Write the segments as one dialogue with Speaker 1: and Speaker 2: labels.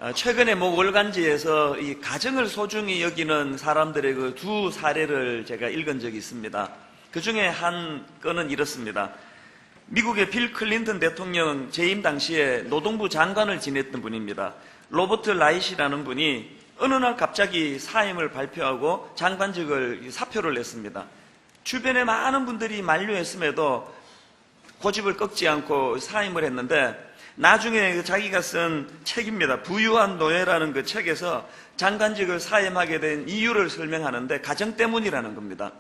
Speaker 1: 최근에 모 월간지에서 이 가정을 소중히 여기는 사람들의 그 두 사례를 제가 읽은 적이 있습니다. 그 중에 한 건은 이렇습니다. 미국의 빌 클린턴 대통령 재임 당시에 노동부 장관을 지냈던 분입니다. 로버트 라이시라는 분이 어느 날 갑자기 사임을 발표하고 장관직을 사표를 냈습니다. 주변에 많은 분들이 만류했음에도 고집을 꺾지 않고 사임을 했는데 나중에 자기가 쓴 책입니다. 부유한 노예라는 그 책에서 장관직을 사임하게 된 이유를 설명하는데 가정 때문이라는 겁니다.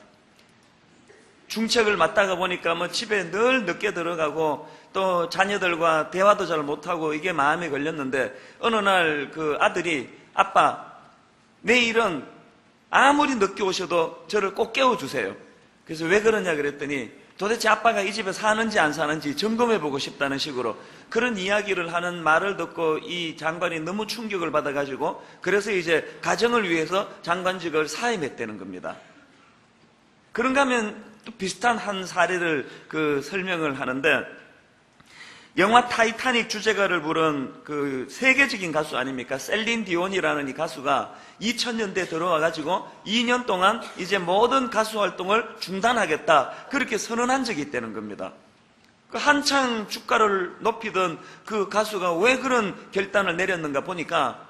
Speaker 1: 중책을 맡다가 보니까 뭐 집에 늘 늦게 들어가고 또 자녀들과 대화도 잘 못하고 이게 마음에 걸렸는데 어느 날 그 아들이 아빠 내일은 아무리 늦게 오셔도 저를 꼭 깨워주세요. 그래서 왜 그러냐 그랬더니 도대체 아빠가 이 집에 사는지 안 사는지 점검해보고 싶다는 식으로 그런 이야기를 하는 말을 듣고 이 장관이 너무 충격을 받아가지고 그래서 이제 가정을 위해서 장관직을 사임했다는 겁니다. 그런가 하면 또 비슷한 한 사례를 설명을 하는데 영화 타이타닉 주제가를 부른 그 세계적인 가수 아닙니까? 셀린 디온이라는 이 가수가 2000년대에 들어와가지고 2년 동안 이제 모든 가수 활동을 중단하겠다 그렇게 선언한 적이 있다는 겁니다. 그 한창 주가를 높이던 그 가수가 왜 그런 결단을 내렸는가 보니까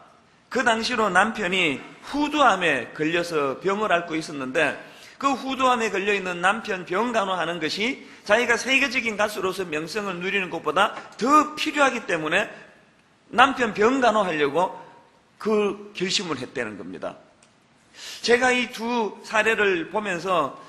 Speaker 1: 그 당시로 남편이 후두암에 걸려서 병을 앓고 있었는데 그 후두암에 걸려있는 남편 병 간호하는 것이 자기가 세계적인 가수로서 명성을 누리는 것보다 더 필요하기 때문에 남편 병 간호하려고 그 결심을 했다는 겁니다. 제가 이 두 사례를 보면서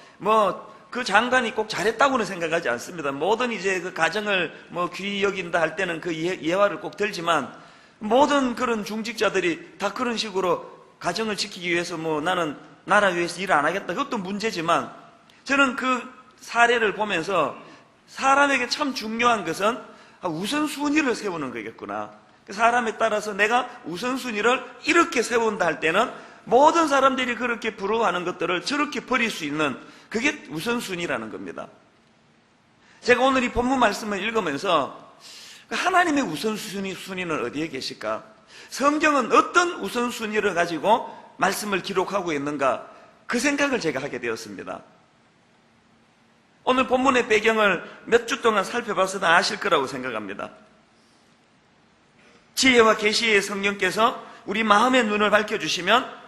Speaker 1: 그 장관이 꼭 잘했다고는 생각하지 않습니다. 모든 이제 그 가정을 귀히 여긴다 할 때는 그 예화를 꼭 들지만 모든 그런 중직자들이 다 그런 식으로 가정을 지키기 위해서 나는 나라 위해서 일 안 하겠다. 그것도 문제지만 저는 그 사례를 보면서 사람에게 참 중요한 것은 우선순위를 세우는 거겠구나. 사람에 따라서 내가 우선순위를 이렇게 세운다 할 때는 모든 사람들이 그렇게 부러워하는 것들을 저렇게 버릴 수 있는 그게 우선순위라는 겁니다. 제가 오늘 이 본문 말씀을 읽으면서 하나님의 우선순위는 어디에 계실까? 성경은 어떤 우선순위를 가지고 말씀을 기록하고 있는가? 그 생각을 제가 하게 되었습니다. 오늘 본문의 배경을 몇 주 동안 살펴봐서 다 아실 거라고 생각합니다. 지혜와 계시의 성령께서 우리 마음의 눈을 밝혀주시면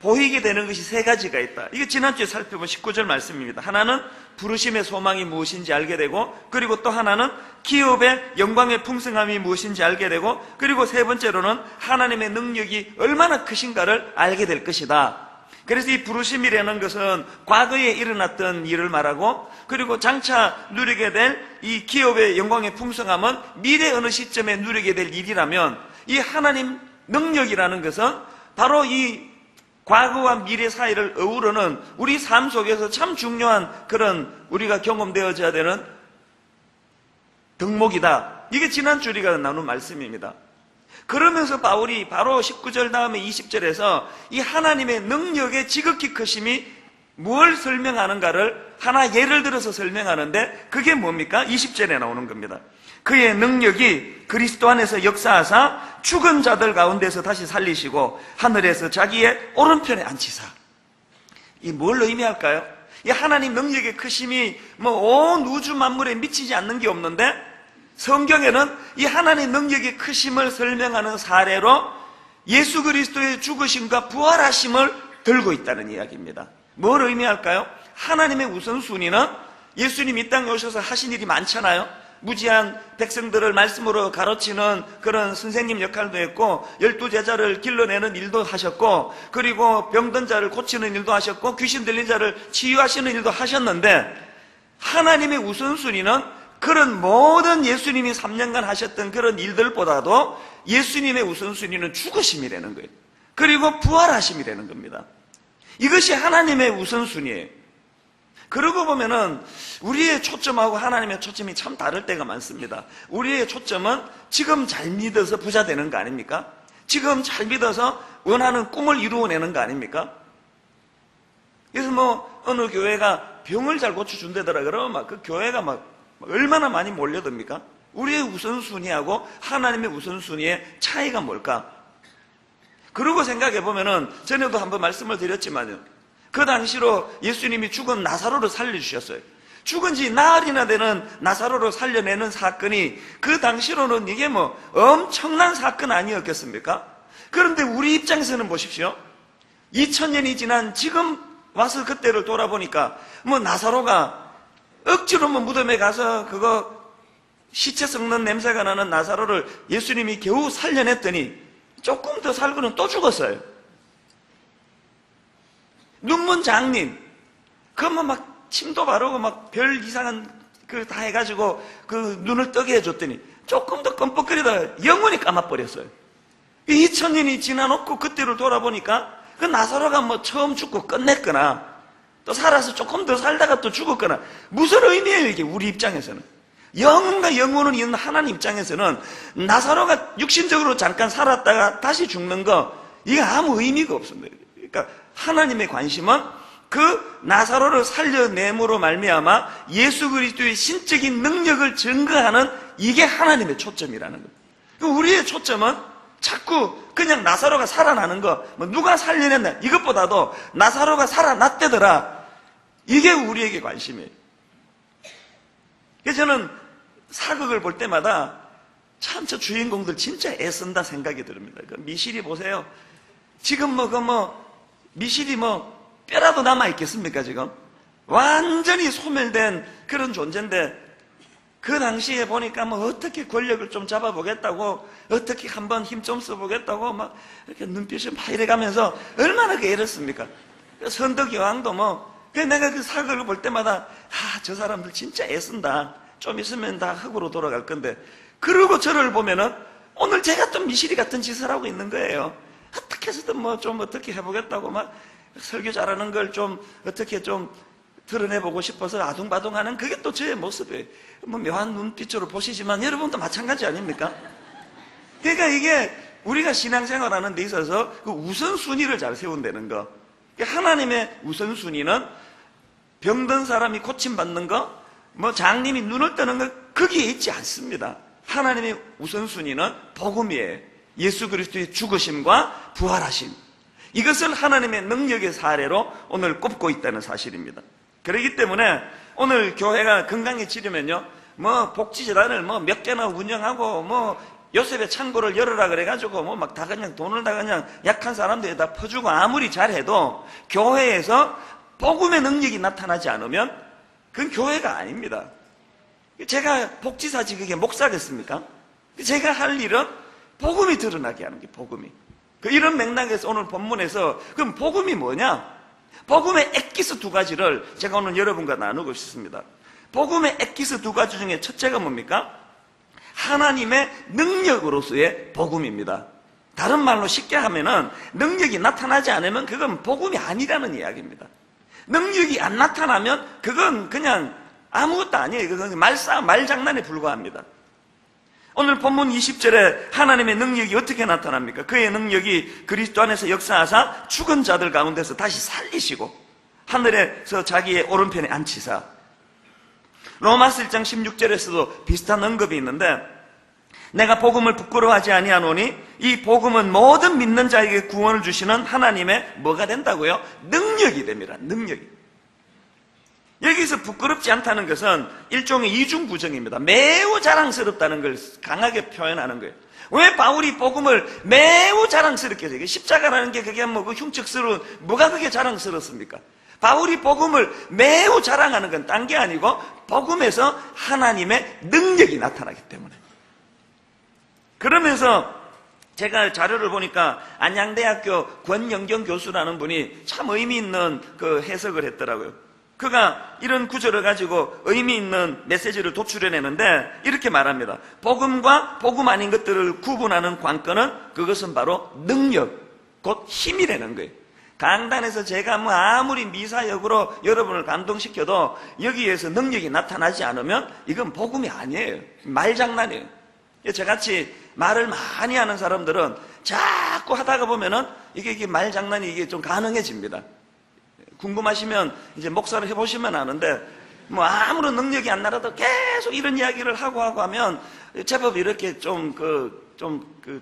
Speaker 1: 보이게 되는 것이 세 가지가 있다. 이게 지난주에 살펴본 19절 말씀입니다. 하나는 부르심의 소망이 무엇인지 알게 되고, 그리고 또 하나는 기업의 영광의 풍성함이 무엇인지 알게 되고, 그리고 세 번째로는 하나님의 능력이 얼마나 크신가를 알게 될 것이다. 그래서 이 부르심이라는 것은 과거에 일어났던 일을 말하고, 그리고 장차 누리게 될 이 기업의 영광의 풍성함은 미래 어느 시점에 누리게 될 일이라면, 이 하나님 능력이라는 것은 바로 이 과거와 미래 사이를 어우러는 우리 삶 속에서 참 중요한 그런 우리가 경험되어져야 되는 덕목이다. 이게 지난주 우리가 나눈 말씀입니다. 그러면서 바울이 바로 19절 다음에 20절에서 이 하나님의 능력의 지극히 크심이 뭘 설명하는가를 하나 예를 들어서 설명하는데 그게 뭡니까? 20절에 나오는 겁니다. 그의 능력이 그리스도 안에서 역사하사 죽은 자들 가운데서 다시 살리시고 하늘에서 자기의 오른편에 앉히사. 이 뭘 의미할까요? 이 하나님 능력의 크심이 온 우주 만물에 미치지 않는 게 없는데 성경에는 이 하나님 능력의 크심을 설명하는 사례로 예수 그리스도의 죽으심과 부활하심을 들고 있다는 이야기입니다. 뭘 의미할까요? 하나님의 우선순위는 예수님이 이 땅에 오셔서 하신 일이 많잖아요. 무지한 백성들을 말씀으로 가르치는 그런 선생님 역할도 했고 12제자를 길러내는 일도 하셨고 그리고 병든 자를 고치는 일도 하셨고 귀신 들린 자를 치유하시는 일도 하셨는데 하나님의 우선순위는 그런 모든 예수님이 3년간 하셨던 그런 일들보다도 예수님의 우선순위는 죽으심이라는 거예요. 그리고 부활하심이라는 겁니다. 이것이 하나님의 우선순위예요. 그러고 보면은 우리의 초점하고 하나님의 초점이 참 다를 때가 많습니다. 우리의 초점은 지금 잘 믿어서 부자 되는 거 아닙니까? 지금 잘 믿어서 원하는 꿈을 이루어내는 거 아닙니까? 그래서 어느 교회가 병을 잘 고쳐준다더라 그러면 그 교회가 얼마나 많이 몰려듭니까? 우리의 우선순위하고 하나님의 우선순위의 차이가 뭘까? 그러고 생각해 보면은 전에도 한번 말씀을 드렸지만요, 그 당시로 예수님이 죽은 나사로를 살려주셨어요. 죽은 지 나흘이나 되는 나사로를 살려내는 사건이 그 당시로는 이게 뭐 엄청난 사건 아니었겠습니까? 그런데 우리 입장에서는 보십시오. 2000년이 지난 지금 와서 그때를 돌아보니까 뭐 나사로가 억지로 뭐 무덤에 가서 그거 시체 썩는 냄새가 나는 나사로를 예수님이 겨우 살려냈더니 조금 더 살고는 또 죽었어요. 눈먼 장님, 그뭐 막 침도 바르고 막 별 이상한 그 다 해가지고 그 눈을 뜨게 해줬더니 조금 더 껌뻑거리다가 영원히 감아버렸어요. 2000년이 지나놓고 그때를 돌아보니까 그 나사로가 뭐 처음 죽고 끝냈거나 또 살아서 조금 더 살다가 또 죽었거나 무슨 의미예요 이게 우리 입장에서는. 영혼과 영혼은 있는 하나님 입장에서는 나사로가 육신적으로 잠깐 살았다가 다시 죽는 거 이게 아무 의미가 없습니다. 그러니까 하나님의 관심은 그 나사로를 살려냄으로 말미암아 예수 그리스도의 신적인 능력을 증거하는 이게 하나님의 초점이라는 거예요. 우리의 초점은 자꾸 그냥 나사로가 살아나는 거, 뭐 누가 살려냈나 이것보다도 나사로가 살아났대더라, 이게 우리에게 관심이에요. 그래서 저는 사극을 볼 때마다 참 저 주인공들 진짜 애쓴다 생각이 듭니다. 그 미실이 보세요. 지금 미실이 뼈라도 남아있겠습니까, 지금? 완전히 소멸된 그런 존재인데, 그 당시에 보니까 어떻게 권력을 좀 잡아보겠다고, 어떻게 한번 힘 좀 써보겠다고, 막, 이렇게 눈빛이 막 이래가면서, 얼마나 애렸습니까? 선덕 여왕도 내가 그 사극을 볼 때마다, 저 사람들 진짜 애쓴다. 좀 있으면 다 흙으로 돌아갈 건데, 그러고 저를 보면은, 오늘 제가 또 미실이 같은 짓을 하고 있는 거예요. 어떻게 해서든 좀 어떻게 해보겠다고 설교 잘하는 걸 좀 어떻게 좀 드러내보고 싶어서 아둥바둥하는 그게 또 저의 모습이에요. 묘한 눈빛으로 보시지만 여러분도 마찬가지 아닙니까? 그러니까 이게 우리가 신앙생활하는 데 있어서 그 우선순위를 잘 세운다는 거. 하나님의 우선순위는 병든 사람이 고침받는 거, 장님이 눈을 뜨는 거, 거기에 있지 않습니다. 하나님의 우선순위는 복음이에요. 예수 그리스도의 죽으심과 부활하심. 이것을 하나님의 능력의 사례로 오늘 꼽고 있다는 사실입니다. 그렇기 때문에 오늘 교회가 건강해지려면요, 복지재단을 몇 개나 운영하고, 요셉의 창고를 열어라 그래가지고, 다 그냥 돈을 다 그냥 약한 사람들에다 퍼주고 아무리 잘해도 교회에서 복음의 능력이 나타나지 않으면 그건 교회가 아닙니다. 제가 복지사지 그게 목사겠습니까? 제가 할 일은 복음이 드러나게 하는 게 복음이. 이런 맥락에서 오늘 본문에서 그럼 복음이 뭐냐? 복음의 엑기스 두 가지를 제가 오늘 여러분과 나누고 싶습니다. 복음의 엑기스 두 가지 중에 첫째가 뭡니까? 하나님의 능력으로서의 복음입니다. 다른 말로 쉽게 하면은 능력이 나타나지 않으면 그건 복음이 아니라는 이야기입니다. 능력이 안 나타나면 그건 그냥 아무것도 아니에요. 그건 말장난에 불과합니다. 오늘 본문 20절에 하나님의 능력이 어떻게 나타납니까? 그의 능력이 그리스도 안에서 역사하사 죽은 자들 가운데서 다시 살리시고 하늘에서 자기의 오른편에 앉히사. 로마서 1장 16절에서도 비슷한 언급이 있는데, 내가 복음을 부끄러워하지 아니하노니 이 복음은 모든 믿는 자에게 구원을 주시는 하나님의 뭐가 된다고요? 능력이 됩니다. 능력이. 여기서 부끄럽지 않다는 것은 일종의 이중부정입니다. 매우 자랑스럽다는 걸 강하게 표현하는 거예요. 왜 바울이 복음을 매우 자랑스럽게 해요? 십자가라는 게 그게 그 흉측스러운, 뭐가 그게 자랑스럽습니까? 바울이 복음을 매우 자랑하는 건 딴 게 아니고 복음에서 하나님의 능력이 나타나기 때문에. 그러면서 제가 자료를 보니까 안양대학교 권영경 교수라는 분이 참 의미 있는 그 해석을 했더라고요. 그가 이런 구절을 가지고 의미 있는 메시지를 도출해내는데 이렇게 말합니다. 복음과 복음 아닌 것들을 구분하는 관건은 그것은 바로 능력, 곧 힘이라는 거예요. 강단에서 제가 아무리 미사역으로 여러분을 감동시켜도 여기에서 능력이 나타나지 않으면 이건 복음이 아니에요. 말장난이에요. 저같이 말을 많이 하는 사람들은 자꾸 하다가 보면은 이게 말장난이 이게 좀 가능해집니다. 궁금하시면 이제 목사를 해보시면 아는데, 뭐 아무런 능력이 안 나라도 계속 이런 이야기를 하고 하면 제법 이렇게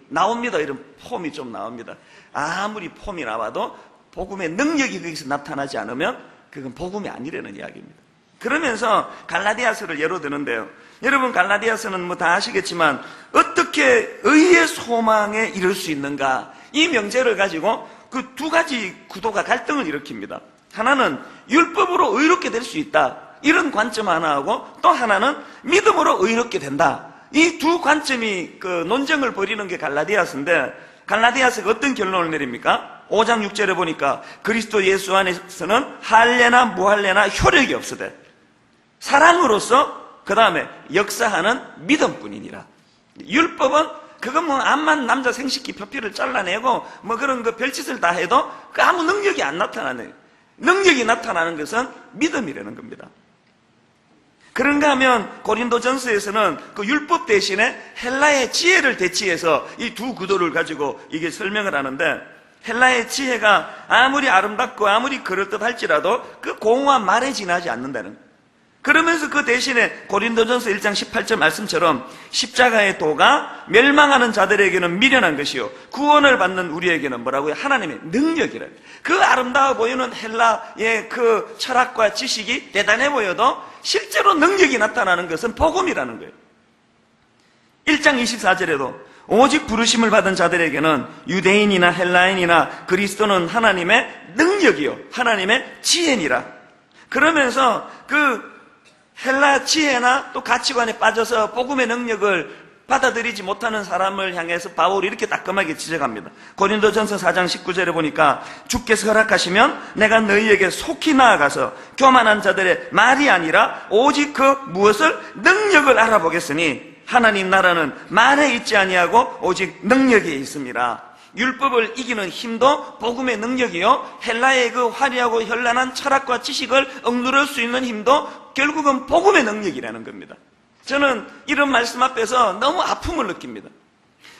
Speaker 1: 나옵니다. 이런 폼이 좀 나옵니다. 아무리 폼이 나와도 복음의 능력이 거기서 나타나지 않으면 그건 복음이 아니라는 이야기입니다. 그러면서 갈라디아서를 예로 드는데요. 여러분, 갈라디아서는 뭐 다 아시겠지만 어떻게 의의 소망에 이룰 수 있는가, 이 명제를 가지고 그 두 가지 구도가 갈등을 일으킵니다. 하나는 율법으로 의롭게 될 수 있다, 이런 관점 하나하고, 또 하나는 믿음으로 의롭게 된다. 이 두 관점이 그 논쟁을 벌이는 게 갈라디아서인데, 갈라디아서가 어떤 결론을 내립니까? 5장 6절에 보니까 그리스도 예수 안에서는 할례나 무할례나 효력이 없으되 사랑으로서 그 다음에 역사하는 믿음뿐이니라. 율법은 그건 뭐 암만 남자 생식기 표피를 잘라내고 뭐 그런 그 별짓을 다 해도 그 아무 능력이 안 나타나네. 능력이 나타나는 것은 믿음이라는 겁니다. 그런가 하면 고린도전서에서는 그 율법 대신에 헬라의 지혜를 대치해서 이 두 구도를 가지고 이게 설명을 하는데, 헬라의 지혜가 아무리 아름답고 아무리 그럴듯할지라도 그 공허한 말에 지나지 않는다는 거예요. 그러면서 그 대신에 고린도전서 1장 18절 말씀처럼 십자가의 도가 멸망하는 자들에게는 미련한 것이요 구원을 받는 우리에게는 뭐라고요? 하나님의 능력이라. 그 아름다워 보이는 헬라의 그 철학과 지식이 대단해 보여도 실제로 능력이 나타나는 것은 복음이라는 거예요. 1장 24절에도 오직 부르심을 받은 자들에게는 유대인이나 헬라인이나 그리스도는 하나님의 능력이요 하나님의 지혜니라. 그러면서 그 헬라 지혜나 또 가치관에 빠져서 복음의 능력을 받아들이지 못하는 사람을 향해서 바울이 이렇게 따끔하게 지적합니다. 고린도전서 4장 19절에 보니까 주께서 허락하시면 내가 너희에게 속히 나아가서 교만한 자들의 말이 아니라 오직 그 무엇을 능력을 알아보겠으니 하나님 나라는 말에 있지 아니하고 오직 능력에 있습니다. 율법을 이기는 힘도 복음의 능력이요 헬라의 그 화려하고 현란한 철학과 지식을 억누를 수 있는 힘도 결국은 복음의 능력이라는 겁니다. 저는 이런 말씀 앞에서 너무 아픔을 느낍니다.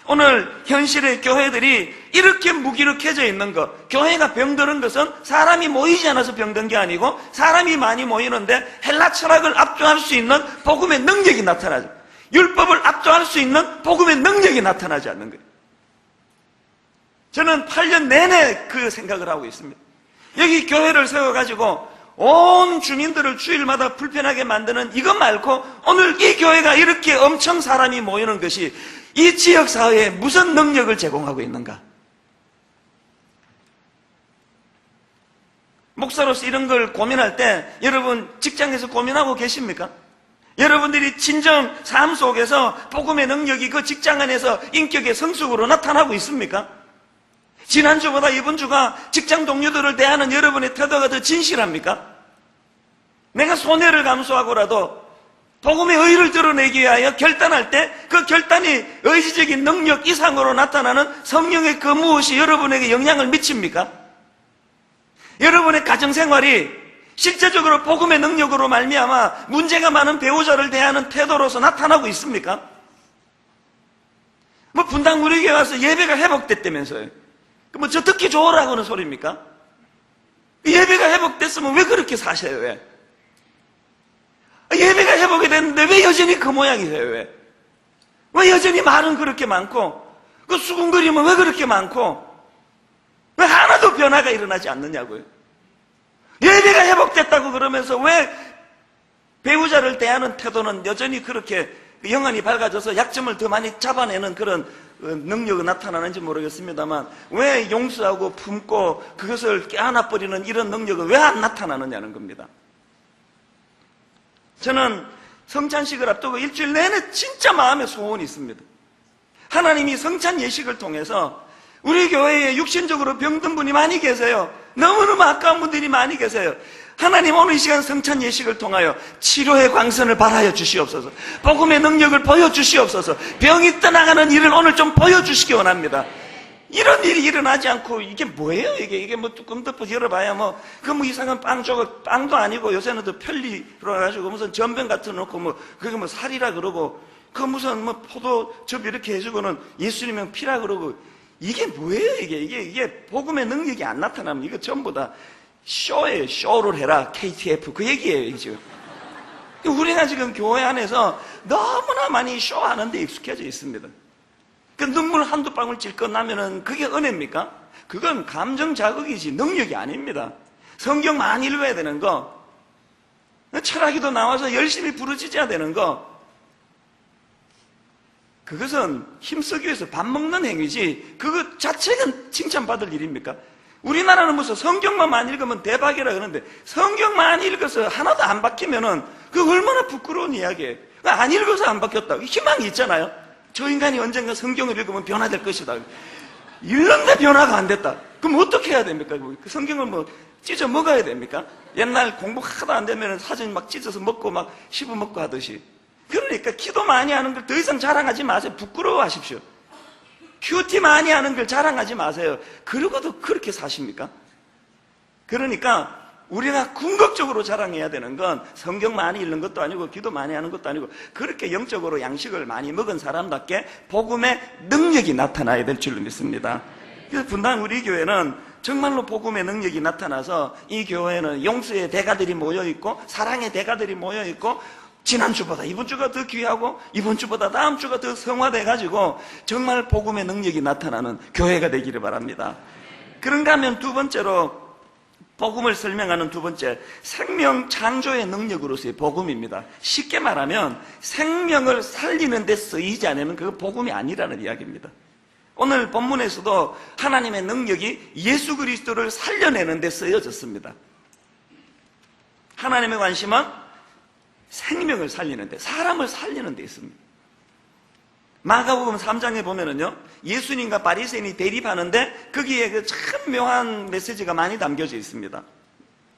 Speaker 1: 오늘 현실의 교회들이 이렇게 무기력해져 있는 것, 교회가 병드는 것은 사람이 모이지 않아서 병든 게 아니고 사람이 많이 모이는데 헬라 철학을 압도할 수 있는 복음의 능력이 나타나죠. 율법을 압도할 수 있는 복음의 능력이 나타나지 않는 거예요. 저는 8년 내내 그 생각을 하고 있습니다. 여기 교회를 세워가지고 온 주민들을 주일마다 불편하게 만드는 이것 말고 오늘 이 교회가 이렇게 엄청 사람이 모이는 것이 이 지역사회에 무슨 능력을 제공하고 있는가? 목사로서 이런 걸 고민할 때 여러분 직장에서 고민하고 계십니까? 여러분들이 진정 삶 속에서 복음의 능력이 그 직장 안에서 인격의 성숙으로 나타나고 있습니까? 지난주보다 이번 주가 직장 동료들을 대하는 여러분의 태도가 더 진실합니까? 내가 손해를 감수하고라도 복음의 의를 드러내기 위하여 결단할 때 그 결단이 의지적인 능력 이상으로 나타나는 성령의 그 무엇이 여러분에게 영향을 미칩니까? 여러분의 가정생활이 실제적으로 복음의 능력으로 말미암아 문제가 많은 배우자를 대하는 태도로서 나타나고 있습니까? 뭐 분당 우리 교회 와서 예배가 회복됐다면서요. 뭐 저 듣기 좋으라고 하는 소리입니까? 예배가 회복됐으면 왜 그렇게 사셔요? 왜? 예배가 회복이 됐는데 왜 여전히 그 모양이세요? 왜 여전히 말은 그렇게 많고 그 수군거림은 왜 그렇게 많고 왜 하나도 변화가 일어나지 않느냐고요? 예배가 회복됐다고 그러면서 왜 배우자를 대하는 태도는 여전히 그렇게 영안이 밝아져서 약점을 더 많이 잡아내는 그런 능력이 나타나는지 모르겠습니다만 왜 용서하고 품고 그것을 껴안아버리는 이런 능력은 왜 안 나타나느냐는 겁니다. 저는 성찬식을 앞두고 일주일 내내 진짜 마음에 소원이 있습니다. 하나님이 성찬 예식을 통해서 우리 교회에 육신적으로 병든 분이 많이 계세요. 너무너무 아까운 분들이 많이 계세요. 하나님 오늘 이 시간 성찬 예식을 통하여 치료의 광선을 발하여 주시옵소서. 복음의 능력을 보여주시옵소서. 병이 떠나가는 일을 오늘 좀 보여주시기 원합니다. 이런 일이 일어나지 않고 이게 뭐예요? 이게 뭐 뚜껑 덮어 열어봐야 그 이상한 빵 조각, 빵도 아니고 요새는 더 편리로 해가지고 무슨 전병 같은 거 놓고 그게 살이라 그러고 그 무슨 포도즙 이렇게 해주고는 예수님의 피라 그러고 이게 뭐예요? 이게 복음의 능력이 안 나타나면 이거 전부 다 쇼예요. 쇼를 해라. KTF 그 얘기예요 지금.
Speaker 2: 우리가 지금 교회 안에서 너무나 많이 쇼하는 데 익숙해져 있습니다. 그 눈물 한두 방울 찔끔 나면은 그게 은혜입니까? 그건 감정 자극이지 능력이 아닙니다. 성경 많이 읽어야 되는 거, 철학기도 나와서 열심히 부르짖어야 되는 거, 그것은 힘쓰기 위해서 밥 먹는 행위지 그것 자체가 칭찬받을 일입니까? 우리나라는 무슨 성경만 많이 읽으면 대박이라 그러는데 성경 많이 읽어서 하나도 안 바뀌면은 그 얼마나 부끄러운 이야기예요. 안 읽어서 안 바뀌었다. 희망이 있잖아요. 저 인간이 언젠가 성경을 읽으면 변화될 것이다. 읽는데 변화가 안 됐다. 그럼 어떻게 해야 됩니까? 그 성경을 뭐 찢어 먹어야 됩니까? 옛날 공부 하나도 안 되면 사진 막 찢어서 먹고 막 씹어 먹고 하듯이. 그러니까 기도 많이 하는 걸 더 이상 자랑하지 마세요. 부끄러워하십시오. 큐티 많이 하는 걸 자랑하지 마세요. 그러고도 그렇게 사십니까? 그러니까 우리가 궁극적으로 자랑해야 되는 건 성경 많이 읽는 것도 아니고 기도 많이 하는 것도 아니고 그렇게 영적으로 양식을 많이 먹은 사람답게 복음의 능력이 나타나야 될 줄로 믿습니다. 그래서 분당 우리 교회는 정말로 복음의 능력이 나타나서 이 교회는 용서의 대가들이 모여있고 사랑의 대가들이 모여있고 지난주보다 이번 주가 더 귀하고 이번 주보다 다음 주가 더 성화돼가지고 정말 복음의 능력이 나타나는 교회가 되기를 바랍니다. 그런가 하면 두 번째로 복음을 설명하는 두 번째, 생명 창조의 능력으로서의 복음입니다. 쉽게 말하면 생명을 살리는 데 쓰이지 않으면 그거 복음이 아니라는 이야기입니다. 오늘 본문에서도 하나님의 능력이 예수 그리스도를 살려내는 데 쓰여졌습니다. 하나님의 관심은 생명을 살리는 데, 사람을 살리는 데 있습니다. 마가복음 3장에 보면은요, 예수님과 바리새인이 대립하는데 거기에 그 참 묘한 메시지가 많이 담겨져 있습니다.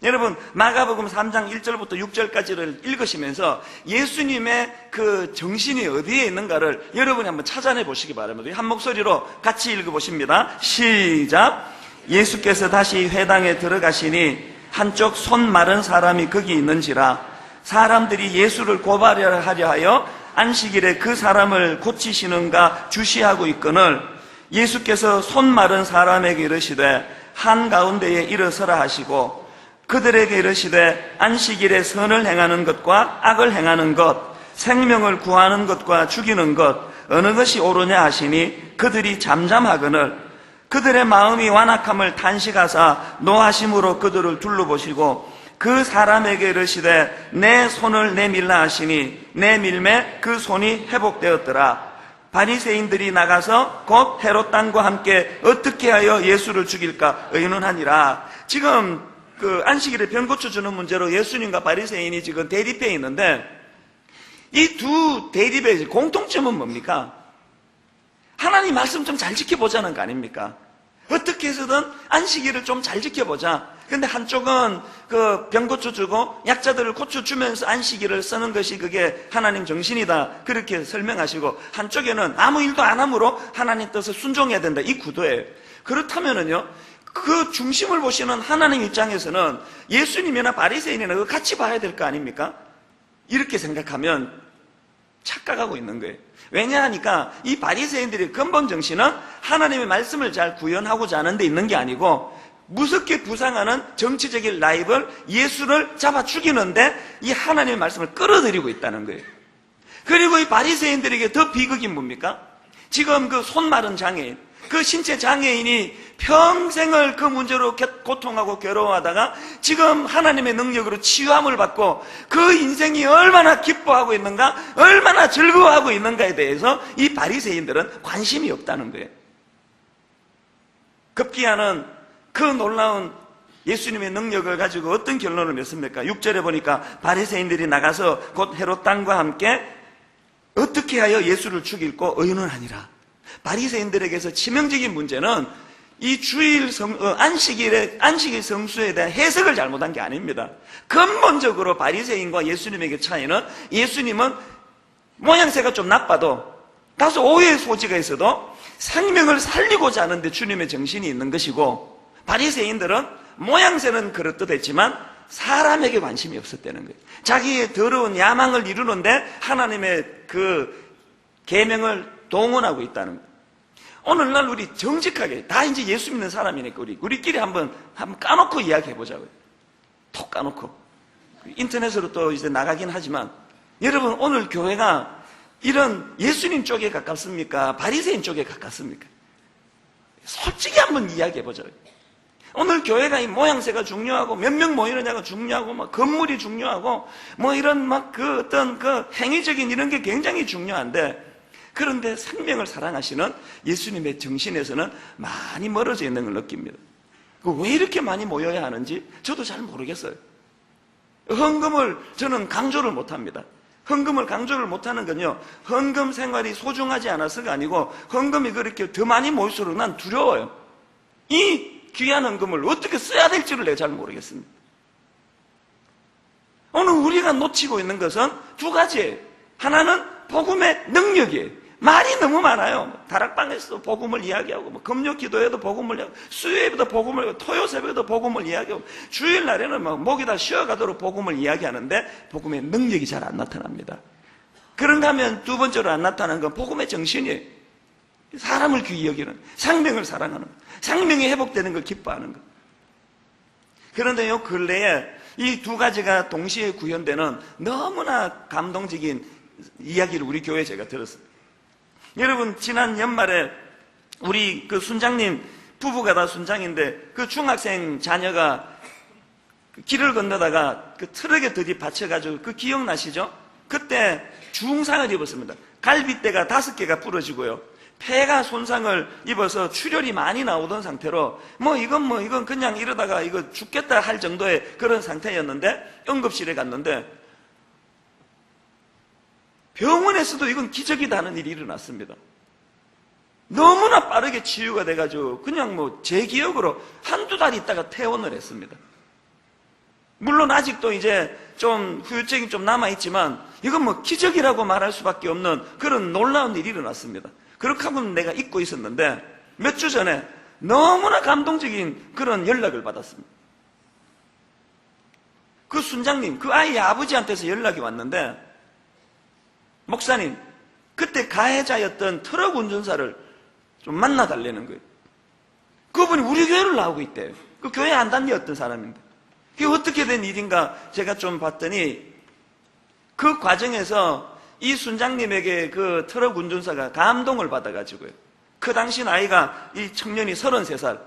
Speaker 2: 여러분, 마가복음 3장 1절부터 6절까지를 읽으시면서 예수님의 그 정신이 어디에 있는가를 여러분이 한번 찾아내 보시기 바랍니다. 한 목소리로 같이 읽어보십니다. 시작! 예수께서 다시 회당에 들어가시니 한쪽 손 마른 사람이 거기 있는지라 사람들이 예수를 고발하려 하여 안식일에 그 사람을 고치시는가 주시하고 있거늘 예수께서 손 마른 사람에게 이르시되 한가운데에 일어서라 하시고 그들에게 이르시되 안식일에 선을 행하는 것과 악을 행하는 것 생명을 구하는 것과 죽이는 것 어느 것이 옳으냐 하시니 그들이 잠잠하거늘 그들의 마음이 완악함을 탄식하사 노하심으로 그들을 둘러보시고 그 사람에게 이르시되 내 손을 내밀라 하시니 내밀매 그 손이 회복되었더라. 바리새인들이 나가서 곧 헤롯 땅과 함께 어떻게 하여 예수를 죽일까 의논하니라. 지금 그 안식일에 병 고쳐주는 문제로 예수님과 바리새인이 지금 대립해 있는데 이 두 대립의 공통점은 뭡니까? 하나님 말씀 좀 잘 지켜보자는 거 아닙니까? 어떻게 해서든 안식일을 좀 잘 지켜보자. 근데 한쪽은 그 병 고쳐주고 약자들을 고쳐주면서 안식일을 쓰는 것이 그게 하나님 정신이다. 그렇게 설명하시고 한쪽에는 아무 일도 안 함으로 하나님 뜻을 순종해야 된다. 이 구도예요. 그렇다면은요, 그 중심을 보시는 하나님 입장에서는 예수님이나 바리새인이나 그거 같이 봐야 될 거 아닙니까? 이렇게 생각하면 착각하고 있는 거예요. 왜냐하니까 이 바리새인들의 근본 정신은 하나님의 말씀을 잘 구현하고자 하는 데 있는 게 아니고 무섭게 부상하는 정치적인 라이벌 예수를 잡아 죽이는데 이 하나님의 말씀을 끌어들이고 있다는 거예요. 그리고 이 바리새인들에게 더 비극이 뭡니까? 지금 그 손 마른 장애인, 그 신체 장애인이 평생을 그 문제로 고통하고 괴로워하다가 지금 하나님의 능력으로 치유함을 받고 그 인생이 얼마나 기뻐하고 있는가, 얼마나 즐거워하고 있는가에 대해서 이 바리새인들은 관심이 없다는 거예요. 급기야는 그 놀라운 예수님의 능력을 가지고 어떤 결론을 냈습니까? 6절에 보니까 바리새인들이 나가서 곧 헤롯 땅과 함께 어떻게 하여 예수를 죽일고 의논하니라. 바리새인들에게서 치명적인 문제는 이 주일 안식일 성수에 대한 해석을 잘못한 게 아닙니다. 근본적으로 바리새인과 예수님에게 차이는 예수님은 모양새가 좀 나빠도 다소 오해의 소지가 있어도 생명을 살리고자 하는데 주님의 정신이 있는 것이고 바리새인들은 모양새는 그렇듯했지만 사람에게 관심이 없었다는 거예요. 자기의 더러운 야망을 이루는데 하나님의 그 계명을 동원하고 있다는 거예요. 오늘날 우리 정직하게 다 이제 예수 믿는 사람이니까 우리끼리 한번 까놓고 이야기해 보자고요. 톡 까놓고 인터넷으로 또 이제 나가긴 하지만, 여러분 오늘 교회가 이런 예수님 쪽에 가깝습니까? 바리새인 쪽에 가깝습니까? 솔직히 한번 이야기해보죠. 오늘 교회가 이 모양새가 중요하고 몇 명 모이느냐가 중요하고 막 건물이 중요하고 뭐 이런 막 그 어떤 그 행위적인 이런 게 굉장히 중요한데, 그런데 생명을 사랑하시는 예수님의 정신에서는 많이 멀어져 있는 걸 느낍니다. 왜 이렇게 많이 모여야 하는지 저도 잘 모르겠어요. 헌금을 저는 강조를 못합니다. 헌금을 강조를 못하는 건요, 헌금 생활이 소중하지 않아서가 아니고 헌금이 그렇게 더 많이 모일수록 난 두려워요. 이 귀한 헌금을 어떻게 써야 될지를 내가 잘 모르겠습니다. 오늘 우리가 놓치고 있는 것은 두 가지예요. 하나는 복음의 능력이에요. 말이 너무 많아요. 다락방에서도 복음을 이야기하고, 뭐 금요 기도에도 복음을 이야기하고, 수요일에도 복음을 이야기하고, 토요 새벽에도 복음을 이야기하고, 주일날에는 막 목에다 쉬어가도록 복음을 이야기하는데 복음의 능력이 잘 안 나타납니다. 그런가 하면 두 번째로 안 나타나는 건 복음의 정신이에요. 사람을 귀히 여기는, 생명을 사랑하는 것, 생명이 회복되는 걸 기뻐하는 것. 그런데 요 근래에 이 두 가지가 동시에 구현되는 너무나 감동적인 이야기를 우리 교회에 제가 들었어요. 여러분, 지난 연말에 우리 그 순장님 부부가 다 순장인데 그 중학생 자녀가 길을 건너다가 그 트럭에 들이받쳐가지고 그 기억나시죠? 그때 중상을 입었습니다. 갈비뼈가 5개가 부러지고요, 폐가 손상을 입어서 출혈이 많이 나오던 상태로 이건 그냥 이러다가 이거 죽겠다 할 정도의 그런 상태였는데, 응급실에 갔는데 병원에서도 이건 기적이다 하는 일이 일어났습니다. 너무나 빠르게 치유가 돼가지고 그냥 제 기억으로 한두 달 있다가 퇴원을 했습니다. 물론 아직도 이제 좀 후유증이 좀 남아있지만 이건 기적이라고 말할 수밖에 없는 그런 놀라운 일이 일어났습니다. 그렇게 하고는 내가 잊고 있었는데 몇 주 전에 너무나 감동적인 그런 연락을 받았습니다. 그 순장님, 그 아이의 아버지한테서 연락이 왔는데, 목사님, 그때 가해자였던 트럭 운전사를 좀 만나달라는 거예요. 그분이 우리 교회를 나오고 있대요. 그 교회 안 다녔던 사람인데. 그게 어떻게 된 일인가 제가 좀 봤더니, 그 과정에서 이 순장님에게 그 트럭 운전사가 감동을 받아가지고요, 그 당시 나이가 이 청년이 33살,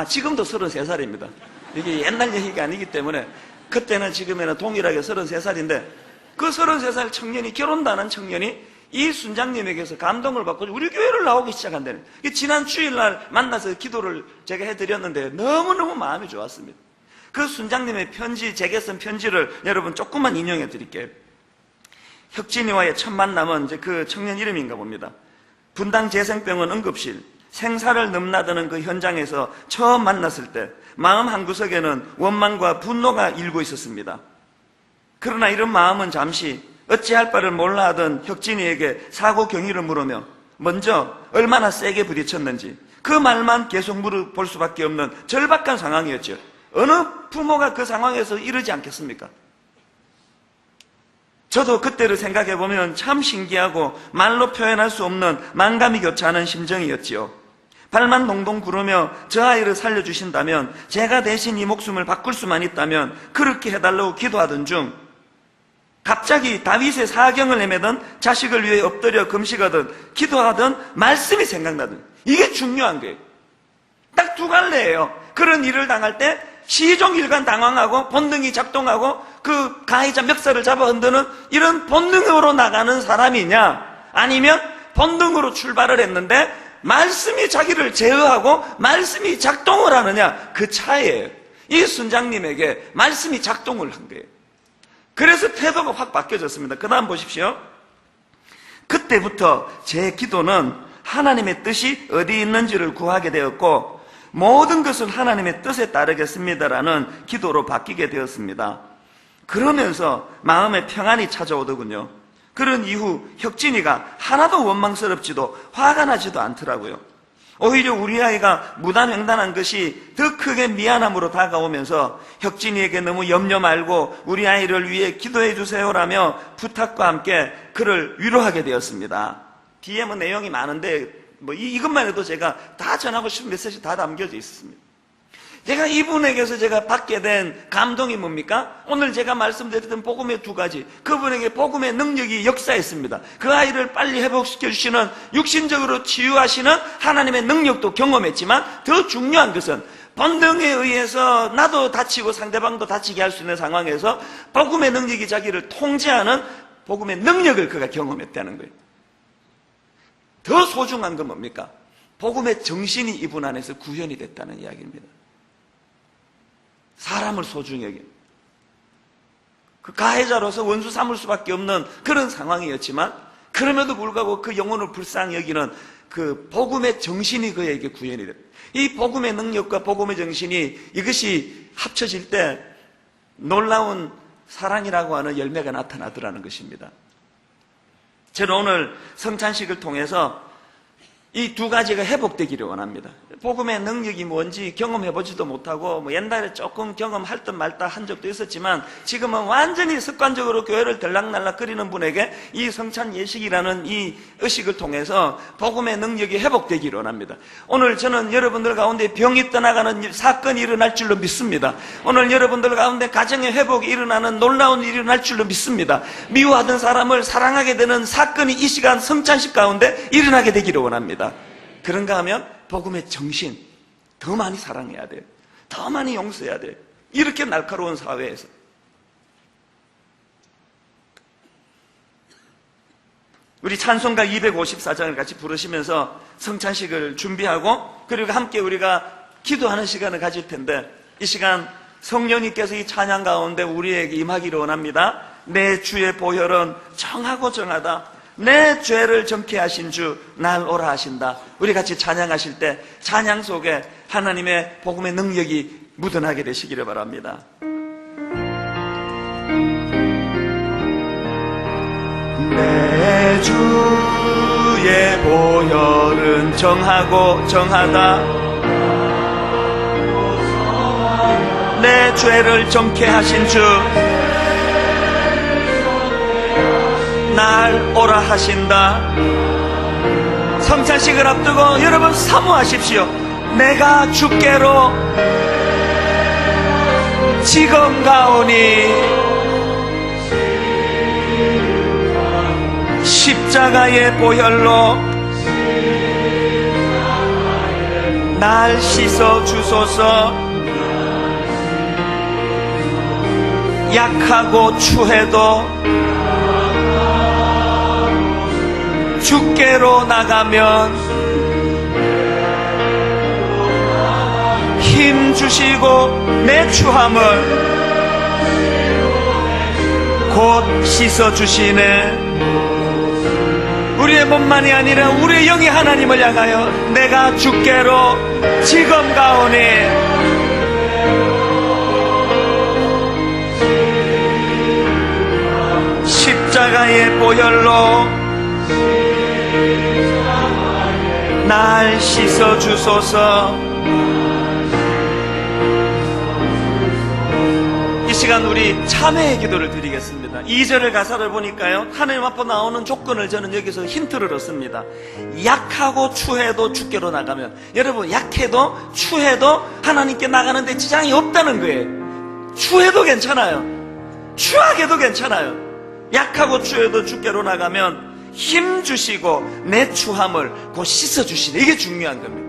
Speaker 2: 지금도 33살입니다. 이게 옛날 얘기가 아니기 때문에 그때는 지금에는 동일하게 33살인데, 그 33살 청년이, 결혼도 안 한 청년이 이 순장님에게서 감동을 받고 우리 교회를 나오기 시작한다는, 지난 주일날 만나서 기도를 제가 해드렸는데 너무너무 마음이 좋았습니다. 그 순장님의 편지, 제게 쓴 편지를 여러분 조금만 인용해 드릴게요. 혁진이와의 첫 만남은 이제 그 청년 이름인가 봅니다. 분당 재생병원 응급실, 생사를 넘나드는 그 현장에서 처음 만났을 때 마음 한구석에는 원망과 분노가 일고 있었습니다. 그러나 이런 마음은 잠시 어찌할 바를 몰라 하던 혁진이에게 사고 경위를 물으며 먼저 얼마나 세게 부딪혔는지 그 말만 계속 물어볼 수밖에 없는 절박한 상황이었죠. 어느 부모가 그 상황에서 이러지 않겠습니까? 저도 그때를 생각해보면 참 신기하고 말로 표현할 수 없는 만감이 교차하는 심정이었지요. 발만 동동 구르며 저 아이를 살려주신다면, 제가 대신 이 목숨을 바꿀 수만 있다면 그렇게 해달라고 기도하던 중 갑자기 다윗의 사경을 헤매던 자식을 위해 엎드려 금식하던 기도하던 말씀이 생각나던, 이게 중요한 거예요. 딱 두 갈래예요. 그런 일을 당할 때 시종일관 당황하고 본능이 작동하고 그 가해자 멱살을 잡아 흔드는 이런 본능으로 나가는 사람이냐, 아니면 본능으로 출발을 했는데 말씀이 자기를 제어하고 말씀이 작동을 하느냐, 그 차이예요. 이 순장님에게 말씀이 작동을 한 거예요. 그래서 태도가 확 바뀌어졌습니다. 그 다음 보십시오. 그때부터 제 기도는 하나님의 뜻이 어디 있는지를 구하게 되었고, 모든 것은 하나님의 뜻에 따르겠습니다라는 기도로 바뀌게 되었습니다. 그러면서 마음에 평안이 찾아오더군요. 그런 이후 혁진이가 하나도 원망스럽지도 화가 나지도 않더라고요. 오히려 우리 아이가 무단횡단한 것이 더 크게 미안함으로 다가오면서 혁진이에게 너무 염려 말고 우리 아이를 위해 기도해 주세요라며 부탁과 함께 그를 위로하게 되었습니다. 뒤에 내용이 많은데 이것만 해도 제가 다 전하고 싶은 메시지 다 담겨져 있습니다. 제가 이분에게서 제가 받게 된 감동이 뭡니까? 오늘 제가 말씀드렸던 복음의 두 가지, 그분에게 복음의 능력이 역사했습니다. 그 아이를 빨리 회복시켜 주시는, 육신적으로 치유하시는 하나님의 능력도 경험했지만, 더 중요한 것은 본능에 의해서 나도 다치고 상대방도 다치게 할 수 있는 상황에서 복음의 능력이 자기를 통제하는 복음의 능력을 그가 경험했다는 거예요. 더 소중한 건 뭡니까? 복음의 정신이 이분 안에서 구현이 됐다는 이야기입니다. 사람을 소중히 여긴, 그 가해자로서 원수 삼을 수밖에 없는 그런 상황이었지만, 그럼에도 불구하고 그 영혼을 불쌍히 여기는 그 복음의 정신이 그에게 구현이 됩니다. 이 복음의 능력과 복음의 정신이, 이것이 합쳐질 때 놀라운 사랑이라고 하는 열매가 나타나더라는 것입니다. 저는 오늘 성찬식을 통해서 이 두 가지가 회복되기를 원합니다. 복음의 능력이 뭔지 경험해보지도 못하고 옛날에 조금 경험할 듯 말다 한 적도 있었지만, 지금은 완전히 습관적으로 교회를 들락날락 거리는 분에게 이 성찬 예식이라는 이 의식을 통해서 복음의 능력이 회복되기를 원합니다. 오늘 저는 여러분들 가운데 병이 떠나가는 사건이 일어날 줄로 믿습니다. 오늘 여러분들 가운데 가정의 회복이 일어나는 놀라운 일이 일어날 줄로 믿습니다. 미워하던 사람을 사랑하게 되는 사건이 이 시간 성찬식 가운데 일어나게 되기를 원합니다. 그런가 하면 복음의 정신, 더 많이 사랑해야 돼요. 더 많이 용서해야 돼요. 이렇게 날카로운 사회에서. 우리 찬송가 254장을 같이 부르시면서 성찬식을 준비하고, 그리고 함께 우리가 기도하는 시간을 가질 텐데, 이 시간 성령님께서 이 찬양 가운데 우리에게 임하기를 원합니다. 내 주의 보혈은 정하고 정하다. 내 죄를 정케 하신 주 날 오라 하신다. 우리 같이 찬양하실 때 찬양 속에 하나님의 복음의 능력이 묻어나게 되시기를 바랍니다. 내 주의 보혈은 정하고 정하다. 내 죄를 정케 하신 주 날 오라 하신다. 성찬식을 앞두고 여러분 사모하십시오. 내가 주께로 지금 가오니 십자가의 보혈로 날 씻어 주소서. 약하고 추해도 주께로 나가면 힘 주시고 내 추함을 곧 씻어 주시네. 우리의 몸만이 아니라 우리의 영이 하나님을 향하여 내가 주께로 지금 가오니 십자가의 보혈로 날 씻어 주소서. 이 시간 우리 참회의 기도를 드리겠습니다. 2절의 가사를 보니까요, 하나님 앞에 나오는 조건을 저는 여기서 힌트를 얻습니다. 약하고 추해도 주께로 나가면, 여러분 약해도 추해도 하나님께 나가는데 지장이 없다는 거예요. 추해도 괜찮아요. 추하게도 괜찮아요. 약하고 추해도 주께로 나가면 힘 주시고 내 추함을 곧 씻어주시네. 이게 중요한 겁니다.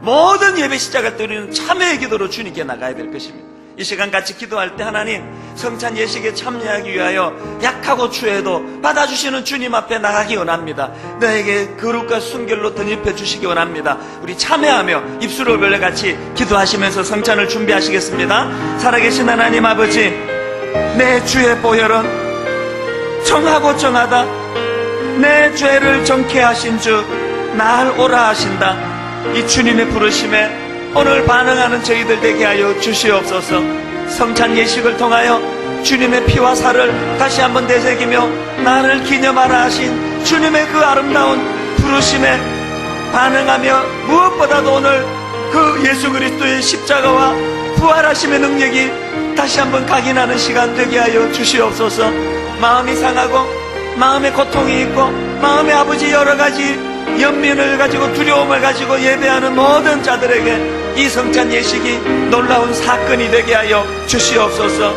Speaker 2: 모든 예배 시작할 때 우리는 참회의 기도로 주님께 나가야 될 것입니다. 이 시간 같이 기도할 때 하나님, 성찬 예식에 참여하기 위하여 약하고 추해도 받아주시는 주님 앞에 나가기 원합니다. 너에게 거룩과 순결로 덧입혀 주시기 원합니다. 우리 참회하며 입술을 벌려 같이 기도하시면서 성찬을 준비하시겠습니다. 살아계신 하나님 아버지, 내 주의 보혈은 정하고 정하다. 내 죄를 정케 하신 주 날 오라 하신다. 이 주님의 부르심에 오늘 반응하는 저희들 되게 하여 주시옵소서. 성찬 예식을 통하여 주님의 피와 살을 다시 한번 되새기며 나를 기념하라 하신 주님의 그 아름다운 부르심에 반응하며, 무엇보다도 오늘 그 예수 그리스도의 십자가와 부활하심의 능력이 다시 한번 각인하는 시간 되게 하여 주시옵소서. 마음이 상하고 마음에 고통이 있고 마음에 아버지 여러 가지 연민을 가지고 두려움을 가지고 예배하는 모든 자들에게 이 성찬 예식이 놀라운 사건이 되게 하여 주시옵소서.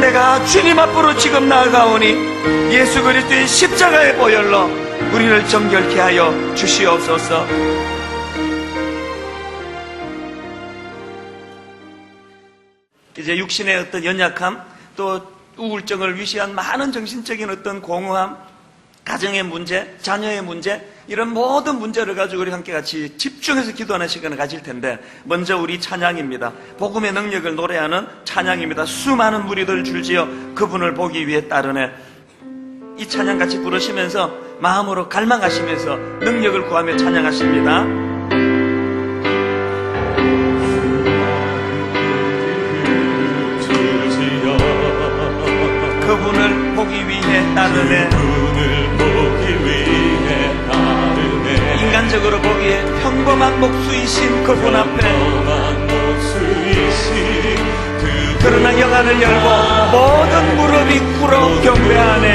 Speaker 2: 내가 주님 앞으로 지금 나아가오니 예수 그리스도의 십자가의 보혈로 우리를 정결케 하여 주시옵소서. 이제 육신의 어떤 연약함, 또 우울증을 위시한 많은 정신적인 어떤 공허함, 가정의 문제, 자녀의 문제, 이런 모든 문제를 가지고 우리 함께 같이 집중해서 기도하는 시간을 가질 텐데, 먼저 우리 찬양입니다. 복음의 능력을 노래하는 찬양입니다. 수많은 무리들 줄지어 그분을 보기 위해 따르네. 이 찬양 같이 부르시면서 마음으로 갈망하시면서 능력을 구하며 찬양하십니다. 그분을 보기 위해 따르네. 인간적으로 보기에 평범한 목수이신 그분 앞에, 그러나 영안을 열고 모든 무릎이 꿇어 경배하네.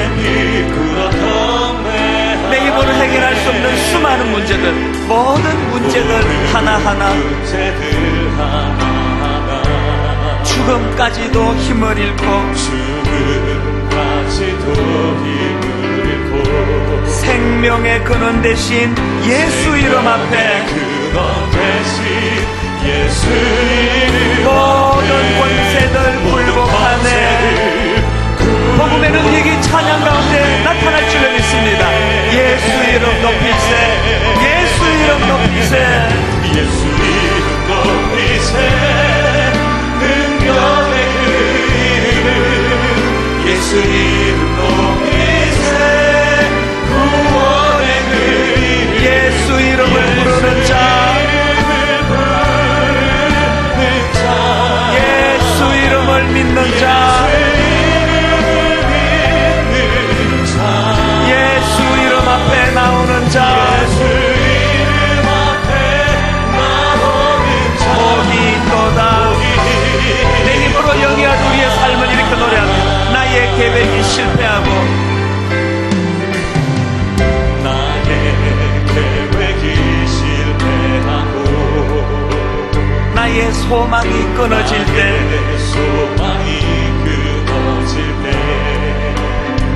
Speaker 2: 내 입으로 해결할 수 없는 수많은 문제들, 모든 문제들 하나하나, 죽음까지도 힘을 잃고 생명의 근원 대신 예수 이름 앞에 모든 권세들 굴복하네. 복음의 능력이 찬양 가운데 나타날 줄을 믿습니다. 예수 이름 높이세, 예수 이름 높이세, 예수 이름 높이세. 능력의 그 이름 예수 이름 높이세. 구원의 그 이름 예수 이름을 부르는 자, 예수 이름을 믿는 자, 예수 이름 앞에 나오는 자, 복이 또다. 내 힘으로 영위한 우리의 삶을 이렇게 노래합니다. 나의 계획이 실패하고, 나의 계획이 실패하고, 나의 소망이 끊어질 때,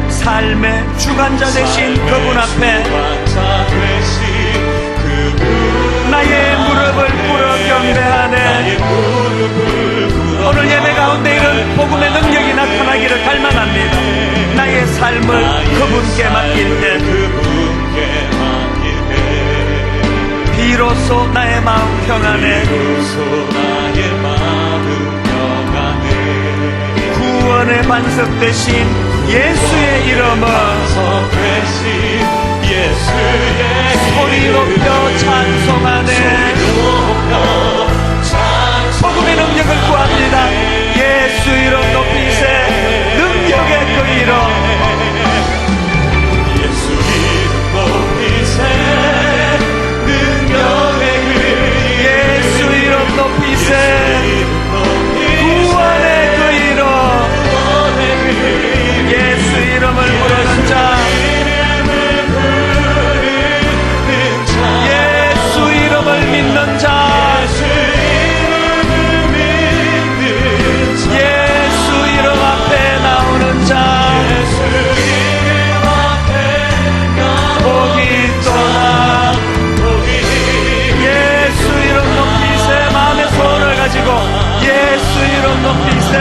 Speaker 2: 삶의 주관자 되신 그분 앞에 나의 무릎을 꿇어 경배하네. 오늘 예배 가운데 이런 복음의 능력이 나타나기를 갈망합니다. 나의 삶을 그분께 맡길 때 비로소 나의 마음 평안해. 구원의 반석 되신 예수의 이름은 소리 높여 찬송하네. 복음의 능력을 구합니다. 예수 이름 높이세. 능력의 그 이름 예수 이름 높이세. 능력의 그 이름 예수 이름 높이세. 구원의 그 이름 예수 이름을 부르는 자, 예수 이름을 믿는 자, 예수 이름 앞에 나오는 자, 복이 또나. 예수 이름 높이세. 마음의 소원을 가지고 예수 이름 높이세.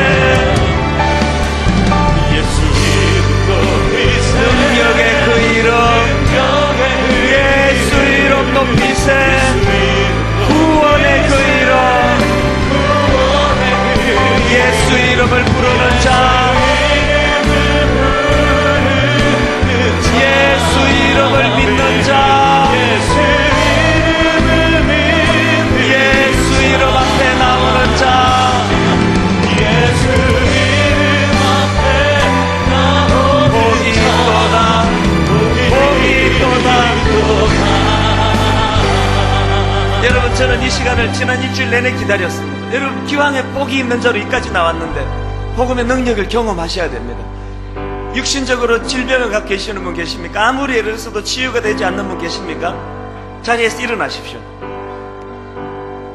Speaker 2: 능력의 그 이름 예수 이름 높이세. 구원의 그 이름 예수 이름을 부르는 자, 예수 이름을 믿는 자, 예수 이름 앞에 나오는 자, 복이 또다. 복이 또다. 여러분, 저는 이 시간을 지난 일주일 내내 기다렸습니다. 여러분, 기왕에 복이 있는 자로 여기까지 나왔는데 복음의 능력을 경험하셔야 됩니다. 육신적으로 질병을 갖고 계시는 분 계십니까? 아무리 애를 써도 치유가 되지 않는 분 계십니까? 자리에서 일어나십시오.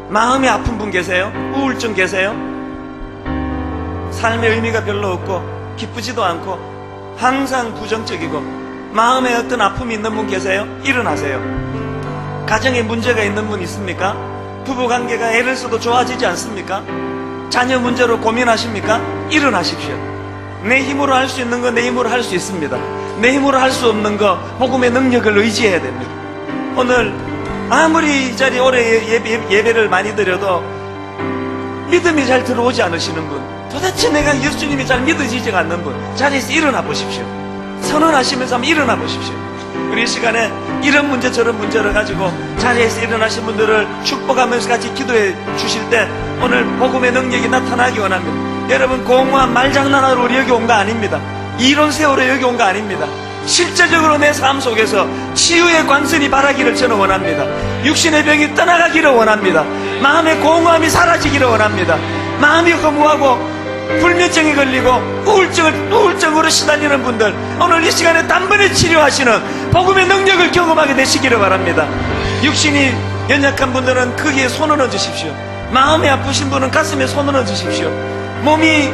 Speaker 2: 마음이 아픈 분 계세요? 우울증 계세요? 삶의 의미가 별로 없고 기쁘지도 않고 항상 부정적이고 마음에 어떤 아픔이 있는 분 계세요? 일어나세요. 가정에 문제가 있는 분 있습니까? 부부관계가 애를 써도 좋아지지 않습니까? 자녀 문제로 고민하십니까? 일어나십시오. 내 힘으로 할 수 있는 거 내 힘으로 할 수 있습니다. 내 힘으로 할 수 없는 거 복음의 능력을 의지해야 됩니다. 오늘 아무리 이 자리 오래 예배를 많이 드려도 믿음이 잘 들어오지 않으시는 분, 도대체 내가 예수님이 잘 믿어지지가 않는 분, 자리에서 일어나 보십시오. 선언하시면서 한번 일어나 보십시오. 우리 이 시간에 이런 문제 저런 문제를 가지고 자리에서 일어나신 분들을 축복하면서 같이 기도해 주실 때 오늘 복음의 능력이 나타나기 원합니다. 여러분, 공허한 말장난하러 우리 여기 온 거 아닙니다. 이론 세우러 여기 온 거 아닙니다. 실제적으로 내 삶 속에서 치유의 광선이 바라기를 저는 원합니다. 육신의 병이 떠나가기를 원합니다. 마음의 공허함이 사라지기를 원합니다. 마음이 허무하고 불면증에 걸리고 우울증으로 시달리는 분들, 오늘 이 시간에 단번에 치료하시는 복음의 능력을 경험하게 되시기를 바랍니다. 육신이 연약한 분들은 거기에 손을 얹으십시오. 마음이 아프신 분은 가슴에 손을 얹으십시오. 몸이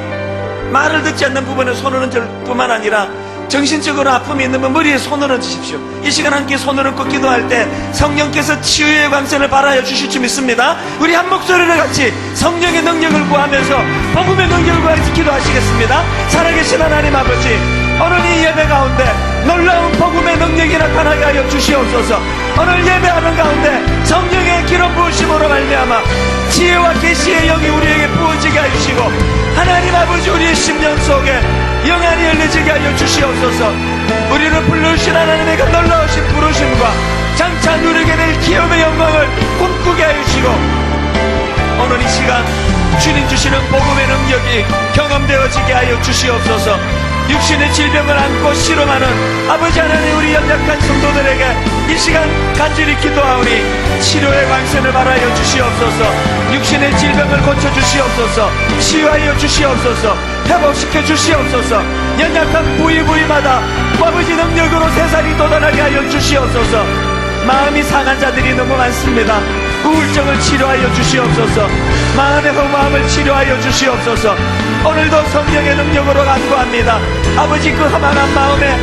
Speaker 2: 말을 듣지 않는 부분에 손을 얹을 뿐만 아니라 정신적으로 아픔이 있는 분 머리에 손을 얹으십시오. 이 시간 함께 손을 얹고 기도할 때 성령께서 치유의 광선을 발하여 주실 줄 믿습니다. 우리 한 목소리를 같이 성령의 능력을 구하면서 복음의 능력을 구하면서 기도하시겠습니다. 살아계신 하나님 아버지, 오늘 이 예배 가운데 놀라운 복음의 능력이 나타나게 하여 주시옵소서. 오늘 예배하는 가운데 성령의 기름 부으심으로 말미암아 지혜와 계시의 영이 우리에게 부어지게 하시고 하나님 아버지, 우리의 심령 속에 영안이 열려지게 하여 주시옵소서. 우리를 불러주신 하나님의 그 놀라우신 부르심과 장차 누리게 될 기업의 영광을 꿈꾸게 하여 주시고 오늘 이 시간 주님 주시는 복음의 능력이 경험되어지게 하여 주시옵소서. 육신의 질병을 안고 실험하는 아버지 하나님, 우리 연약한 성도들에게 이 시간 간절히 기도하오니 치료의 광선을 발하여 주시옵소서. 육신의 질병을 고쳐주시옵소서. 치유하여 주시옵소서. 회복시켜 주시옵소서. 연약한 부위마다 아버지 능력으로 세상이 돋아나게 하여 주시옵소서. 마음이 상한 자들이 너무 많습니다. 우울증을 치료하여 주시옵소서. 마음의 허무함을 치료하여 주시옵소서. 오늘도 성령의 능력으로 간구합니다. 아버지, 그 허망한 마음에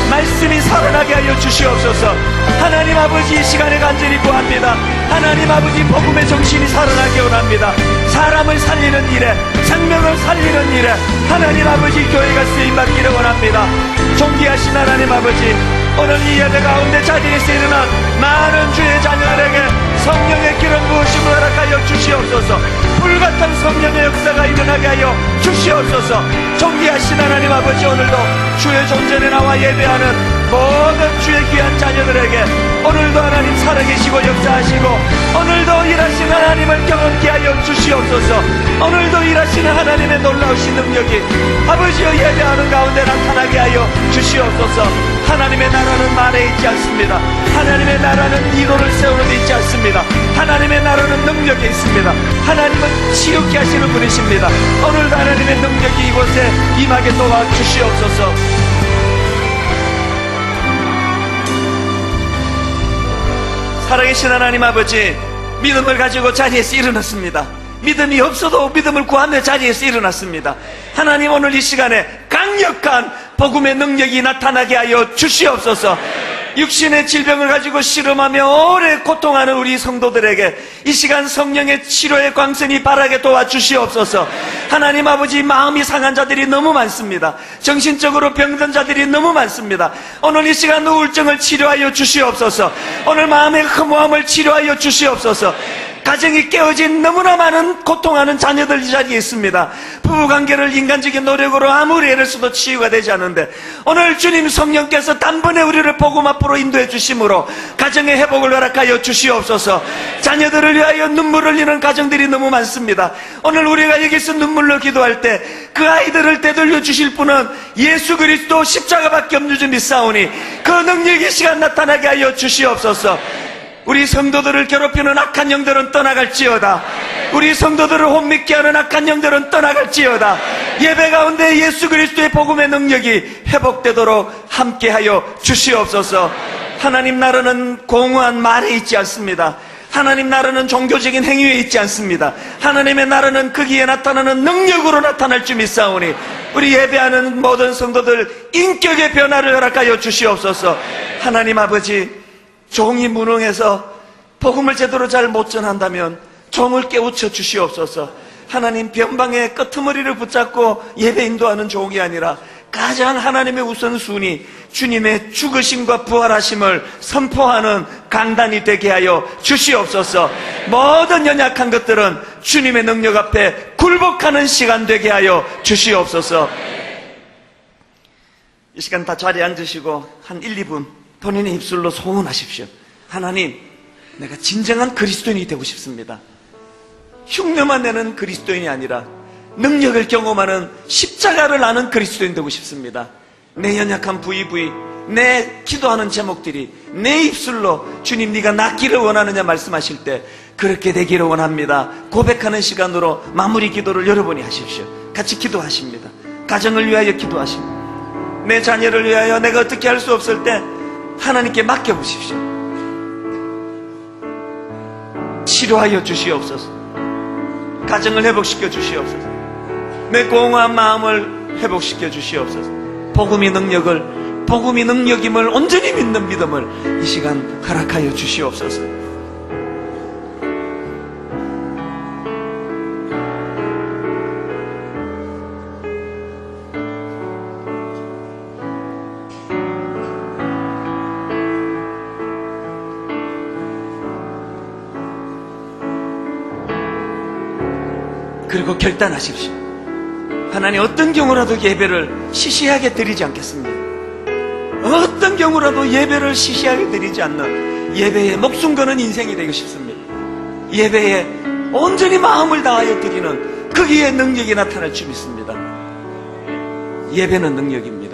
Speaker 2: 말씀이 살아나게 하여 주시옵소서. 하나님 아버지, 이 시간에 간절히 구합니다. 하나님 아버지, 복음의 정신이 살아나게 원합니다. 사람을 살리는 일에, 생명을 살리는 일에 하나님 아버지, 교회가 쓰임받기를 원합니다. 존귀하신 하나님 아버지, 오늘 이 예배 가운데 자리에서 일어난 많은 주의 자녀들에게 성령의 기름 부으심을 허락하여 주시옵소서. 불같은 성령의 역사가 일어나게 하여 주시옵소서. 존귀하신 하나님 아버지, 오늘도 주의 존전에 나와 예배하는 모든 주의 귀한 자녀들에게 오늘도 하나님 살아계시고 역사하시고 오늘도 일하시는 하나님을 경험케 하여 주시옵소서. 오늘도 일하시는 하나님의 놀라우신 능력이 아버지여 예배하는 가운데 나타나게 하여 주시옵소서. 하나님의 나라는 말에 있지 않습니다. 하나님의 나라는 이론을 세우는 데 있지 않습니다. 하나님의 나라는 능력에 있습니다. 하나님은 치유케 하시는 분이십니다. 오늘도 하나님의 능력이 이곳에 임하게 도와주시옵소서. 살아계신 하나님 아버지, 믿음을 가지고 자리에서 일어났습니다. 믿음이 없어도 믿음을 구하며 자리에서 일어났습니다. 하나님, 오늘 이 시간에 강력한 복음의 능력이 나타나게 하여 주시옵소서. 육신의 질병을 가지고 씨름하며 오래 고통하는 우리 성도들에게 이 시간 성령의 치료의 광선이 바라게 도와주시옵소서. 하나님 아버지, 마음이 상한 자들이 너무 많습니다. 정신적으로 병든 자들이 너무 많습니다. 오늘 이 시간 우울증을 치료하여 주시옵소서. 오늘 마음의 허무함을 치료하여 주시옵소서. 가정이 깨어진 너무나 많은 고통하는 자녀들 이 자리에 있습니다. 부부관계를 인간적인 노력으로 아무리 애를 써도 치유가 되지 않는데 오늘 주님 성령께서 단번에 우리를 복음 앞으로 인도해 주심으로 가정의 회복을 허락하여 주시옵소서. 자녀들을 위하여 눈물을 흘리는 가정들이 너무 많습니다. 오늘 우리가 여기서 눈물로 기도할 때 그 아이들을 되돌려 주실 분은 예수 그리스도 십자가밖에 없는 줄 믿사오니 그 능력이 시간 나타나게 하여 주시옵소서. 우리 성도들을 괴롭히는 악한 영들은 떠나갈지어다. 우리 성도들을 혼미케 하는 악한 영들은 떠나갈지어다. 예배 가운데 예수 그리스도의 복음의 능력이 회복되도록 함께하여 주시옵소서. 하나님 나라는 공허한 말에 있지 않습니다. 하나님 나라는 종교적인 행위에 있지 않습니다. 하나님의 나라는 거기에 나타나는 능력으로 나타날 줄 믿사오니 우리 예배하는 모든 성도들 인격의 변화를 허락하여 주시옵소서. 하나님 아버지, 종이 무능해서 복음을 제대로 잘 못 전한다면 종을 깨우쳐 주시옵소서. 하나님, 변방의 끄트머리를 붙잡고 예배 인도하는 종이 아니라 가장 하나님의 우선순위, 주님의 죽으심과 부활하심을 선포하는 강단이 되게 하여 주시옵소서. 모든 연약한 것들은 주님의 능력 앞에 굴복하는 시간 되게 하여 주시옵소서. 이 시간 다 자리에 앉으시고 한 1, 2분 본인의 입술로 소원하십시오. 하나님, 내가 진정한 그리스도인이 되고 싶습니다. 흉내만 내는 그리스도인이 아니라 능력을 경험하는 십자가를 아는 그리스도인 되고 싶습니다. 내 연약한 부위, 내 기도하는 제목들이 내 입술로 주님 네가 낫기를 원하느냐 말씀하실 때 그렇게 되기를 원합니다. 고백하는 시간으로 마무리 기도를 여러분이 하십시오. 같이 기도하십니다. 가정을 위하여 기도하십니다. 내 자녀를 위하여 내가 어떻게 할 수 없을 때 하나님께 맡겨보십시오. 치료하여 주시옵소서. 가정을 회복시켜 주시옵소서. 내 공허한 마음을 회복시켜 주시옵소서. 복음의 능력임을 온전히 믿는 믿음을 이 시간 허락하여 주시옵소서. 그리고 결단하십시오. 하나님, 어떤 경우라도 예배를 시시하게 드리지 않겠습니다. 어떤 경우라도 예배를 시시하게 드리지 않는 예배에 목숨 거는 인생이 되고 싶습니다. 예배에 온전히 마음을 다하여 드리는 거기에 능력이 나타날 줄 믿습니다. 예배는 능력입니다.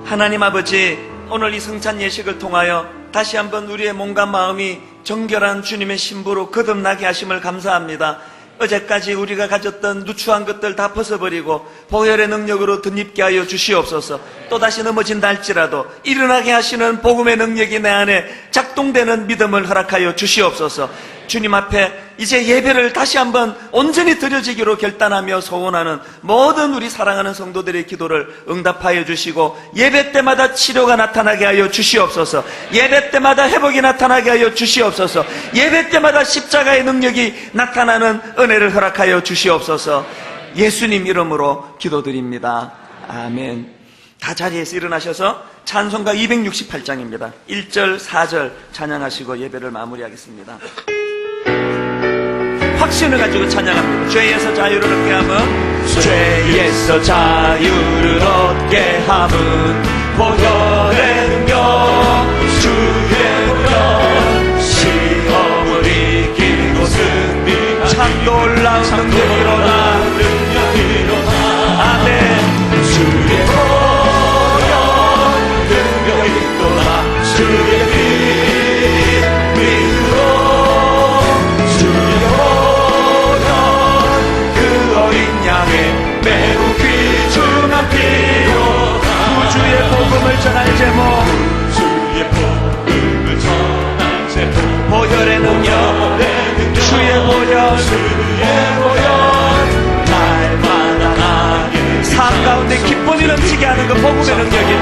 Speaker 2: 하나님 아버지, 오늘 이 성찬 예식을 통하여 다시 한번 우리의 몸과 마음이 정결한 주님의 신부로 거듭나게 하심을 감사합니다. 어제까지 우리가 가졌던 누추한 것들 다 벗어버리고 보혈의 능력으로 덧입게 하여 주시옵소서. 또다시 넘어진다 할지라도 일어나게 하시는 복음의 능력이 내 안에 작동되는 믿음을 허락하여 주시옵소서. 주님 앞에 이제 예배를 다시 한번 온전히 드려지기로 결단하며 소원하는 모든 우리 사랑하는 성도들의 기도를 응답하여 주시고 예배 때마다 치료가 나타나게 하여 주시옵소서. 예배 때마다 회복이 나타나게 하여 주시옵소서. 예배 때마다 십자가의 능력이 나타나는 은혜를 허락하여 주시옵소서. 예수님 이름으로 기도드립니다. 아멘. 다 자리에서 일어나셔서 찬송가 268장입니다. 1절, 4절 찬양하시고 예배를 마무리하겠습니다. 확신을 가지고 찬양합니다. 죄에서 자유를 얻게 함은, 죄에서 자유를 얻게 함은 보혈의 능력, 주의 보혈, 시험을 이기고 승리하니 참 놀라운 능력이로다. 아멘. 주의 보혈 능력이 있도다. 주의 피 믿고 매우 귀중한 피로 구주의 복음을 전할 제목, 주의 복음을 전할 제목, 보혈의 능력, 주의 보혈, 날마다 나의 삶 가운데 기쁨이 넘치게 하는 그 복음의 능력이